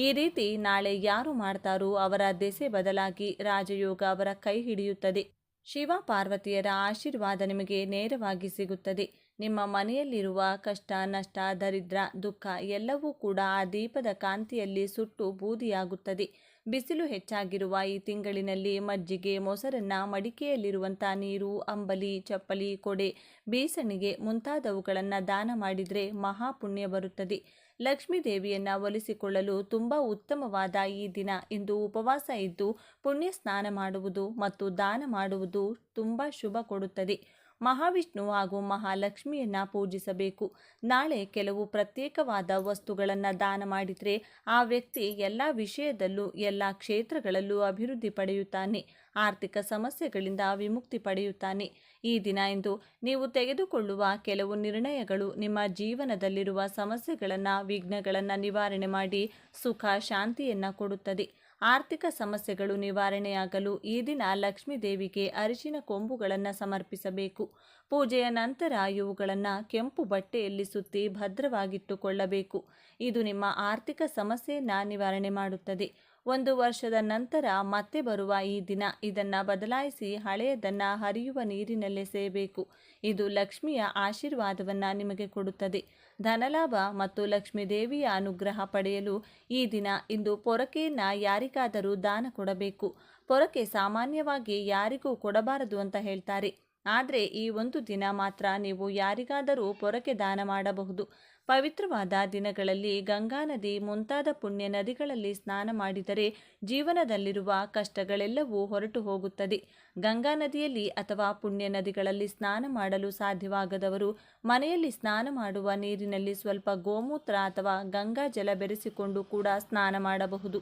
ಈ ರೀತಿ ನಾಳೆ ಯಾರು ಮಾಡ್ತಾರೋ ಅವರ ದೆಸೆ ಬದಲಾಗಿ ರಾಜಯೋಗ ಅವರ ಕೈ ಹಿಡಿಯುತ್ತದೆ. ಶಿವ ಪಾರ್ವತಿಯರ ಆಶೀರ್ವಾದ ನಿಮಗೆ ನೇರವಾಗಿ ಸಿಗುತ್ತದೆ. ನಿಮ್ಮ ಮನೆಯಲ್ಲಿರುವ ಕಷ್ಟ, ನಷ್ಟ, ದರಿದ್ರ, ದುಃಖ ಎಲ್ಲವೂ ಕೂಡ ಆ ದೀಪದ ಕಾಂತಿಯಲ್ಲಿ ಸುಟ್ಟು ಬೂದಿಯಾಗುತ್ತದೆ. ಬಿಸಿಲು ಹೆಚ್ಚಾಗಿರುವ ಈ ತಿಂಗಳಿನಲ್ಲಿ ಮಜ್ಜಿಗೆ, ಮೊಸರನ್ನ, ಮಡಿಕೆಯಲ್ಲಿರುವಂಥ ನೀರು, ಅಂಬಲಿ, ಚಪ್ಪಲಿ, ಕೊಡೆ, ಬೀಸಣಿಗೆ ಮುಂತಾದವುಗಳನ್ನು ದಾನ ಮಾಡಿದರೆ ಮಹಾಪುಣ್ಯ ಬರುತ್ತದೆ. ಲಕ್ಷ್ಮೀ ದೇವಿಯನ್ನು ಒಲಿಸಿಕೊಳ್ಳಲು ತುಂಬ ಉತ್ತಮವಾದ ಈ ದಿನ ಇಂದು ಉಪವಾಸ ಇದ್ದು ಪುಣ್ಯ ಸ್ನಾನ ಮಾಡುವುದು ಮತ್ತು ದಾನ ಮಾಡುವುದು ತುಂಬ ಶುಭ ಕೊಡುತ್ತದೆ. ಮಹಾವಿಷ್ಣು ಹಾಗೂ ಮಹಾಲಕ್ಷ್ಮಿಯನ್ನು ಪೂಜಿಸಬೇಕು. ನಾಳೆ ಕೆಲವು ಪ್ರತ್ಯೇಕವಾದ ವಸ್ತುಗಳನ್ನು ದಾನ ಮಾಡಿದರೆ ಆ ವ್ಯಕ್ತಿ ಎಲ್ಲ ವಿಷಯದಲ್ಲೂ ಎಲ್ಲ ಕ್ಷೇತ್ರಗಳಲ್ಲೂ ಅಭಿವೃದ್ಧಿ ಪಡೆಯುತ್ತಾನೆ. ಆರ್ಥಿಕ ಸಮಸ್ಯೆಗಳಿಂದ ವಿಮುಕ್ತಿ ಪಡೆಯುತ್ತಾನೆ. ಈ ದಿನ ಇಂದು ನೀವು ತೆಗೆದುಕೊಳ್ಳುವ ಕೆಲವು ನಿರ್ಣಯಗಳು ನಿಮ್ಮ ಜೀವನದಲ್ಲಿರುವ ಸಮಸ್ಯೆಗಳನ್ನು, ವಿಘ್ನಗಳನ್ನು ನಿವಾರಣೆ ಮಾಡಿ ಸುಖ ಶಾಂತಿಯನ್ನು ಕೊಡುತ್ತದೆ. ಆರ್ಥಿಕ ಸಮಸ್ಯೆಗಳು ನಿವಾರಣೆಯಾಗಲು ಈ ದಿನ ಲಕ್ಷ್ಮೀ ದೇವಿಗೆ ಅರಿಶಿನ ಕೊಂಬುಗಳನ್ನು ಸಮರ್ಪಿಸಬೇಕು. ಪೂಜೆಯ ನಂತರ ಇವುಗಳನ್ನು ಕೆಂಪು ಬಟ್ಟೆಯಲ್ಲಿ ಸುತ್ತಿ ಭದ್ರವಾಗಿಟ್ಟುಕೊಳ್ಳಬೇಕು. ಇದು ನಿಮ್ಮ ಆರ್ಥಿಕ ಸಮಸ್ಯೆಯನ್ನು ನಿವಾರಣೆ ಮಾಡುತ್ತದೆ. 1 ವರ್ಷದ ನಂತರ ಮತ್ತೆ ಬರುವ ಈ ದಿನ ಇದನ್ನು ಬದಲಾಯಿಸಿ ಹಳೆಯದನ್ನು ಹರಿಯುವ ನೀರಿನಲ್ಲೆಸೆಯಬೇಕು. ಇದು ಲಕ್ಷ್ಮಿಯ ಆಶೀರ್ವಾದವನ್ನು ನಿಮಗೆ ಕೊಡುತ್ತದೆ. ಧನಲಾಭ ಮತ್ತು ಲಕ್ಷ್ಮೀ ದೇವಿಯ ಅನುಗ್ರಹ ಪಡೆಯಲು ಈ ದಿನ ಇಂದು ಪೊರಕೆಯನ್ನು ಯಾರಿಗಾದರೂ ದಾನ ಕೊಡಬೇಕು. ಪೊರಕೆ ಸಾಮಾನ್ಯವಾಗಿ ಯಾರಿಗೂ ಕೊಡಬಾರದು ಅಂತ ಹೇಳ್ತಾರೆ. ಆದರೆ ಈ ಒಂದು ದಿನ ಮಾತ್ರ ನೀವು ಯಾರಿಗಾದರೂ ಪೊರಕೆ ದಾನ ಮಾಡಬಹುದು. ಪವಿತ್ರವಾದ ದಿನಗಳಲ್ಲಿ ಗಂಗಾ ನದಿ ಮುಂತಾದ ಪುಣ್ಯ ನದಿಗಳಲ್ಲಿ ಸ್ನಾನ ಮಾಡಿದರೆ ಜೀವನದಲ್ಲಿರುವ ಕಷ್ಟಗಳೆಲ್ಲವೂ ಹೊರಟು ಹೋಗುತ್ತದೆ. ಗಂಗಾ ನದಿಯಲ್ಲಿ ಅಥವಾ ಪುಣ್ಯ ನದಿಗಳಲ್ಲಿ ಸ್ನಾನ ಮಾಡಲು ಸಾಧ್ಯವಾಗದವರು ಮನೆಯಲ್ಲಿ ಸ್ನಾನ ಮಾಡುವ ನೀರಿನಲ್ಲಿ ಸ್ವಲ್ಪ ಗೋಮೂತ್ರ ಅಥವಾ ಗಂಗಾ ಜಲ ಬೆರೆಸಿಕೊಂಡು ಕೂಡ ಸ್ನಾನ ಮಾಡಬಹುದು.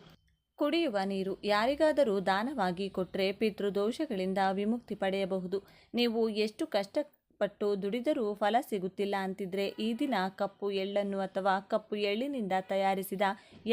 ಕುಡಿಯುವ ನೀರು ಯಾರಿಗಾದರೂ ದಾನವಾಗಿ ಕೊಟ್ಟರೆ ಪಿತೃದೋಷಗಳಿಂದ ವಿಮುಕ್ತಿ ಪಡೆಯಬಹುದು. ನೀವು ಎಷ್ಟು ಕಷ್ಟಪಟ್ಟು ದುಡಿದರೂ ಫಲ ಸಿಗುತ್ತಿಲ್ಲ ಅಂತಿದ್ರೆ ಈ ದಿನ ಕಪ್ಪು ಎಳ್ಳನ್ನು ಅಥವಾ ಕಪ್ಪು ಎಳ್ಳಿನಿಂದ ತಯಾರಿಸಿದ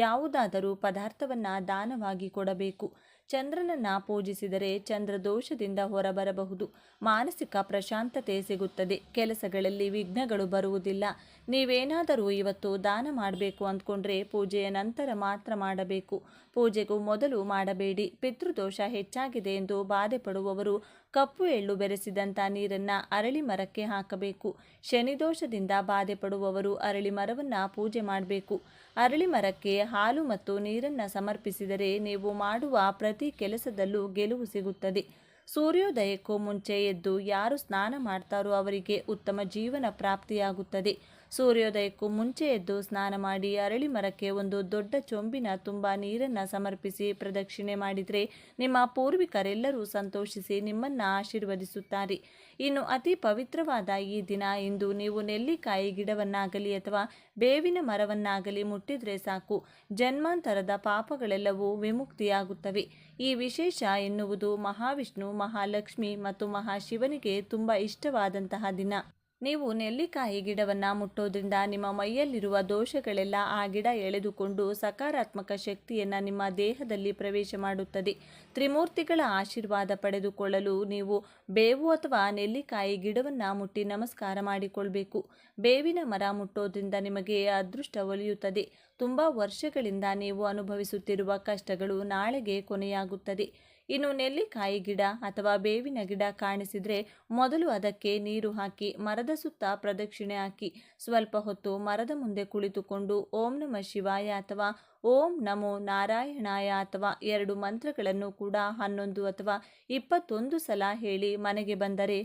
ಯಾವುದಾದರೂ ಪದಾರ್ಥವನ್ನು ದಾನವಾಗಿ ಕೊಡಬೇಕು. ಚಂದ್ರನನ್ನು ಪೂಜಿಸಿದರೆ ಚಂದ್ರ ದೋಷದಿಂದ ಹೊರಬರಬಹುದು. ಮಾನಸಿಕ ಪ್ರಶಾಂತತೆ ಸಿಗುತ್ತದೆ. ಕೆಲಸಗಳಲ್ಲಿ ವಿಘ್ನಗಳು ಬರುವುದಿಲ್ಲ. ನೀವೇನಾದರೂ ಇವತ್ತು ದಾನ ಮಾಡಬೇಕು ಅಂದ್ಕೊಂಡ್ರೆ ಪೂಜೆಯ ನಂತರ ಮಾತ್ರ ಮಾಡಬೇಕು. ಪೂಜೆಗೂ ಮೊದಲು ಮಾಡಬೇಡಿ. ಪಿತೃದೋಷ ಹೆಚ್ಚಾಗಿದೆ ಎಂದು ಬಾಧೆ ಪಡುವವರು ಕಪ್ಪು ಎಳ್ಳು ಬೆರೆಸಿದಂಥ ನೀರನ್ನು ಅರಳಿ ಮರಕ್ಕೆ ಹಾಕಬೇಕು. ಶನಿದೋಷದಿಂದ ಬಾಧೆ ಪಡುವವರು ಅರಳಿ ಮರವನ್ನು ಪೂಜೆ ಮಾಡಬೇಕು. ಅರಳಿ ಮರಕ್ಕೆ ಹಾಲು ಮತ್ತು ನೀರನ್ನು ಸಮರ್ಪಿಸಿದರೆ ನೀವು ಮಾಡುವ ಪ್ರತಿ ಕೆಲಸದಲ್ಲೂ ಗೆಲುವು ಸಿಗುತ್ತದೆ. ಸೂರ್ಯೋದಯಕ್ಕೂ ಮುಂಚೆ ಎದ್ದು ಯಾರು ಸ್ನಾನ ಮಾಡ್ತಾರೋ ಅವರಿಗೆ ಉತ್ತಮ ಜೀವನ ಪ್ರಾಪ್ತಿಯಾಗುತ್ತದೆ. ಸೂರ್ಯೋದಯಕ್ಕೂ ಮುಂಚೆ ಎದ್ದು ಸ್ನಾನ ಮಾಡಿ ಅರಳಿ ಮರಕ್ಕೆ ಒಂದು ದೊಡ್ಡ ಚೊಂಬಿನ ತುಂಬ ನೀರನ್ನು ಸಮರ್ಪಿಸಿ ಪ್ರದಕ್ಷಿಣೆ ಮಾಡಿದರೆ ನಿಮ್ಮ ಪೂರ್ವಿಕರೆಲ್ಲರೂ ಸಂತೋಷಿಸಿ ನಿಮ್ಮನ್ನು ಆಶೀರ್ವದಿಸುತ್ತಾರೆ. ಇನ್ನು ಅತಿ ಪವಿತ್ರವಾದ ಈ ದಿನ ಇಂದು ನೀವು ನೆಲ್ಲಿಕಾಯಿ ಗಿಡವನ್ನಾಗಲಿ ಅಥವಾ ಬೇವಿನ ಮರವನ್ನಾಗಲಿ ಮುಟ್ಟಿದರೆ ಸಾಕು, ಜನ್ಮಾಂತರದ ಪಾಪಗಳೆಲ್ಲವೂ ವಿಮುಕ್ತಿಯಾಗುತ್ತವೆ. ಈ ವಿಶೇಷ ಎನ್ನುವುದು ಮಹಾವಿಷ್ಣು, ಮಹಾಲಕ್ಷ್ಮಿ ಮತ್ತು ಮಹಾಶಿವನಿಗೆ ತುಂಬ ಇಷ್ಟವಾದಂತಹ ದಿನ. ನೀವು ನೆಲ್ಲಿಕಾಯಿ ಗಿಡವನ್ನು ಮುಟ್ಟೋದ್ರಿಂದ ನಿಮ್ಮ ಮೈಯಲ್ಲಿರುವ ದೋಷಗಳೆಲ್ಲ ಆ ಗಿಡ ಎಳೆದುಕೊಂಡು ಸಕಾರಾತ್ಮಕ ಶಕ್ತಿಯನ್ನು ನಿಮ್ಮ ದೇಹದಲ್ಲಿ ಪ್ರವೇಶ ಮಾಡುತ್ತದೆ. ತ್ರಿಮೂರ್ತಿಗಳ ಆಶೀರ್ವಾದ ಪಡೆದುಕೊಳ್ಳಲು ನೀವು ಬೇವು ಅಥವಾ ನೆಲ್ಲಿಕಾಯಿ ಗಿಡವನ್ನು ಮುಟ್ಟಿ ನಮಸ್ಕಾರ ಮಾಡಿಕೊಳ್ಬೇಕು. ಬೇವಿನ ಮರ ಮುಟ್ಟೋದ್ರಿಂದ ನಿಮಗೆ ಅದೃಷ್ಟ ಒಲಿಯುತ್ತದೆ. ತುಂಬ ವರ್ಷಗಳಿಂದ ನೀವು ಅನುಭವಿಸುತ್ತಿರುವ ಕಷ್ಟಗಳು ನಾಳೆಗೆ ಕೊನೆಯಾಗುತ್ತದೆ. ಇನ್ನು ನೆಲ್ಲಿಕಾಯಿ ಗಿಡ ಅಥವಾ ಬೇವಿನ ಗಿಡ ಕಾಣಿಸಿದರೆ ಮೊದಲು ಅದಕ್ಕೆ ನೀರು ಹಾಕಿ ಮರದ ಸುತ್ತ ಪ್ರದಕ್ಷಿಣೆ ಹಾಕಿ ಸ್ವಲ್ಪ ಹೊತ್ತು ಮರದ ಮುಂದೆ ಕುಳಿತುಕೊಂಡು ಓಂ ನಮಃ ಶಿವಾಯ ಅಥವಾ ಓಂ ನಮೋ ನಾರಾಯಣಾಯ ಅಥವಾ 2 ಮಂತ್ರಗಳನ್ನು ಕೂಡ 11 ಅಥವಾ 21 ಸಲ ಹೇಳಿ ಮನೆಗೆ ಬಂದರೆ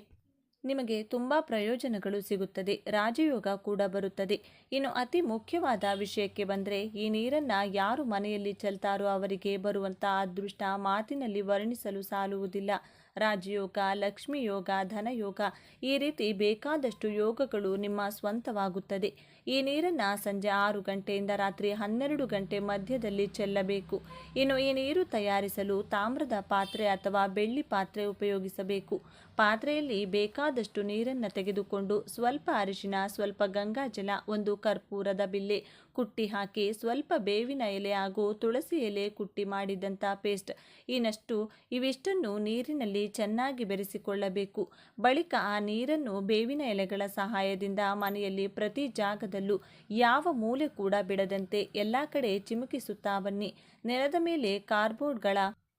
ನಿಮಗೆ ತುಂಬ ಪ್ರಯೋಜನಗಳು ಸಿಗುತ್ತದೆ. ರಾಜಯೋಗ ಕೂಡ ಬರುತ್ತದೆ. ಇನ್ನು ಅತಿ ಮುಖ್ಯವಾದ ವಿಷಯಕ್ಕೆ ಬಂದರೆ ಈ ನೀರನ್ನು ಯಾರು ಮನೆಯಲ್ಲಿ ಚೆಲ್ತಾರೋ ಅವರಿಗೆ ಬರುವಂಥ ಅದೃಷ್ಟ ಮಾತಿನಲ್ಲಿ ವರ್ಣಿಸಲು ಸಾಲುವುದಿಲ್ಲ. ರಾಜಯೋಗ, ಲಕ್ಷ್ಮಿ ಯೋಗ, ಧನಯೋಗ ಈ ರೀತಿ ಬೇಕಾದಷ್ಟು ಯೋಗಗಳು ನಿಮ್ಮ ಸ್ವಂತವಾಗುತ್ತದೆ. ಈ ನೀರನ್ನು ಸಂಜೆ 6 ಗಂಟೆಯಿಂದ ರಾತ್ರಿ 12 ಗಂಟೆ ಮಧ್ಯದಲ್ಲಿ ಚೆಲ್ಲಬೇಕು. ಇನ್ನು ಈ ನೀರು ತಯಾರಿಸಲು ತಾಮ್ರದ ಪಾತ್ರೆ ಅಥವಾ ಬೆಳ್ಳಿ ಪಾತ್ರೆ ಉಪಯೋಗಿಸಬೇಕು. ಪಾತ್ರೆಯಲ್ಲಿ ಬೇಕಾದಷ್ಟು ನೀರನ್ನು ತೆಗೆದುಕೊಂಡು ಸ್ವಲ್ಪ ಅರಿಶಿನ, ಸ್ವಲ್ಪ ಗಂಗಾಜಲ, ಒಂದು ಕರ್ಪೂರದ ಬಿಲ್ಲೆ ಕುಟ್ಟಿ ಹಾಕಿ ಸ್ವಲ್ಪ ಬೇವಿನ ಎಲೆ ಹಾಗೂ ತುಳಸಿ ಎಲೆ ಕುಟ್ಟಿ ಮಾಡಿದಂಥ ಪೇಸ್ಟ್ ಇವಿಷ್ಟನ್ನು ನೀರಿನಲ್ಲಿ ಚೆನ್ನಾಗಿ ಬೆರೆಸಿಕೊಳ್ಳಬೇಕು. ಬಳಿಕ ಆ ನೀರನ್ನು ಬೇವಿನ ಎಲೆಗಳ ಸಹಾಯದಿಂದ ಮನೆಯಲ್ಲಿ ಪ್ರತಿ ಜಾಗದಲ್ಲೂ ಯಾವ ಮೂಲೆ ಕೂಡ ಬಿಡದಂತೆ ಎಲ್ಲ ಕಡೆ ಚಿಮುಕಿಸುತ್ತಾ ಬನ್ನಿ. ನೆಲದ ಮೇಲೆ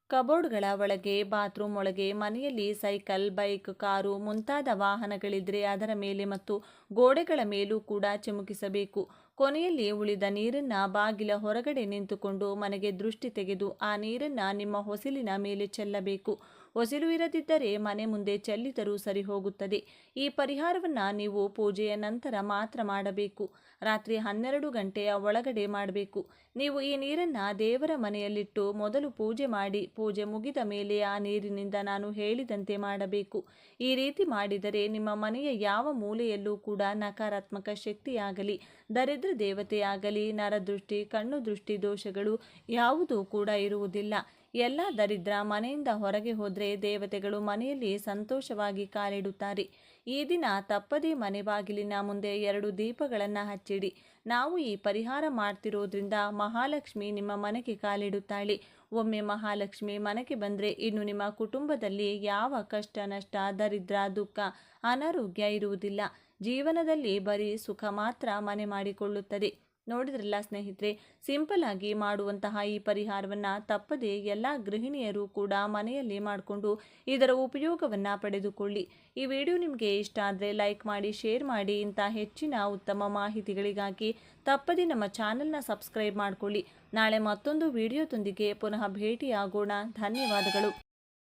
ಕಬೋರ್ಡ್ಗಳ ಒಳಗೆ, ಬಾತ್ರೂಮ್ ಒಳಗೆ, ಮನೆಯಲ್ಲಿ ಸೈಕಲ್, ಬೈಕ್, ಕಾರು ಮುಂತಾದ ವಾಹನಗಳಿದ್ರೆ ಅದರ ಮೇಲೆ ಮತ್ತು ಗೋಡೆಗಳ ಮೇಲೂ ಕೂಡ ಚಿಮುಕಿಸಬೇಕು. ಕೊನೆಯಲ್ಲಿ ಉಳಿದ ನೀರನ್ನು ಬಾಗಿಲ ಹೊರಗಡೆ ನಿಂತುಕೊಂಡು ಮನೆಗೆ ದೃಷ್ಟಿ ತೆಗೆದು ಆ ನೀರನ್ನು ನಿಮ್ಮ ಹೊಸಿಲಿನ ಮೇಲೆ ಚೆಲ್ಲಬೇಕು. ಹೊಸಿಲು ಇರದಿದ್ದರೆ ಮನೆ ಮುಂದೆ ಚೆಲ್ಲಿದರೂ ಸರಿ ಹೋಗುತ್ತದೆ. ಈ ಪರಿಹಾರವನ್ನು ನೀವು ಪೂಜೆಯ ನಂತರ ಮಾತ್ರ ಮಾಡಬೇಕು. ರಾತ್ರಿ 12 ಗಂಟೆಯ ಒಳಗಡೆ ಮಾಡಬೇಕು. ನೀವು ಈ ನೀರನ್ನು ದೇವರ ಮನೆಯಲ್ಲಿಟ್ಟು ಮೊದಲು ಪೂಜೆ ಮಾಡಿ ಪೂಜೆ ಮುಗಿದ ಮೇಲೆ ಆ ನೀರಿನಿಂದ ನಾನು ಹೇಳಿದಂತೆ ಮಾಡಬೇಕು. ಈ ರೀತಿ ಮಾಡಿದರೆ ನಿಮ್ಮ ಮನೆಯ ಯಾವ ಮೂಲೆಯಲ್ಲೂ ಕೂಡ ನಕಾರಾತ್ಮಕ ಶಕ್ತಿಯಾಗಲಿ, ದರಿದ್ರ ದೇವತೆಯಾಗಲಿ, ನರದೃಷ್ಟಿ, ಕಣ್ಣು ದೃಷ್ಟಿ ದೋಷಗಳು ಯಾವುದೂ ಕೂಡ ಇರುವುದಿಲ್ಲ. ಎಲ್ಲ ದರಿದ್ರ ಮನೆಯಿಂದ ಹೊರಗೆ ಹೋದರೆ ದೇವತೆಗಳು ಮನೆಯಲ್ಲಿ ಸಂತೋಷವಾಗಿ ಕಾಲಿಡುತ್ತಾರೆ. ಈ ದಿನ ತಪ್ಪದೇ ಮನೆ ಬಾಗಿಲಿನ ಮುಂದೆ 2 ದೀಪಗಳನ್ನು ಹಚ್ಚಿಡಿ. ನಾವು ಈ ಪರಿಹಾರ ಮಾಡ್ತಿರೋದ್ರಿಂದ ಮಹಾಲಕ್ಷ್ಮಿ ನಿಮ್ಮ ಮನೆಗೆ ಕಾಲಿಡುತ್ತಾಳೆ. ಒಮ್ಮೆ ಮಹಾಲಕ್ಷ್ಮಿ ಮನೆಗೆ ಬಂದರೆ ಇನ್ನು ನಿಮ್ಮ ಕುಟುಂಬದಲ್ಲಿ ಯಾವ ಕಷ್ಟ ನಷ್ಟ ದರಿದ್ರ ದುಃಖ ಅನಾರೋಗ್ಯ ಇರುವುದಿಲ್ಲ. ಜೀವನದಲ್ಲಿ ಬರೀ ಸುಖ ಮಾತ್ರ ಮನೆ ಮಾಡಿಕೊಳ್ಳುತ್ತದೆ. ನೋಡಿದ್ರಲ್ಲ ಸ್ನೇಹಿತರೆ, ಸಿಂಪಲ್ ಆಗಿ ಮಾಡುವಂತಹ ಈ ಪರಿಹಾರವನ್ನು ತಪ್ಪದೆ ಎಲ್ಲ ಗೃಹಿಣಿಯರು ಕೂಡ ಮನೆಯಲ್ಲಿ ಮಾಡಿಕೊಂಡು ಇದರ ಉಪಯೋಗವನ್ನು ಪಡೆದುಕೊಳ್ಳಿ. ಈ ವಿಡಿಯೋ ನಿಮಗೆ ಇಷ್ಟ ಆದರೆ ಲೈಕ್ ಮಾಡಿ, ಶೇರ್ ಮಾಡಿ. ಇಂಥ ಹೆಚ್ಚಿನ ಉತ್ತಮ ಮಾಹಿತಿಗಳಿಗಾಗಿ ತಪ್ಪದೆ ನಮ್ಮ ಚಾನೆಲ್ನ ಸಬ್ಸ್ಕ್ರೈಬ್ ಮಾಡಿಕೊಳ್ಳಿ. ನಾಳೆ ಮತ್ತೊಂದು ವಿಡಿಯೋದೊಂದಿಗೆ ಪುನಃ ಭೇಟಿಯಾಗೋಣ. ಧನ್ಯವಾದಗಳು.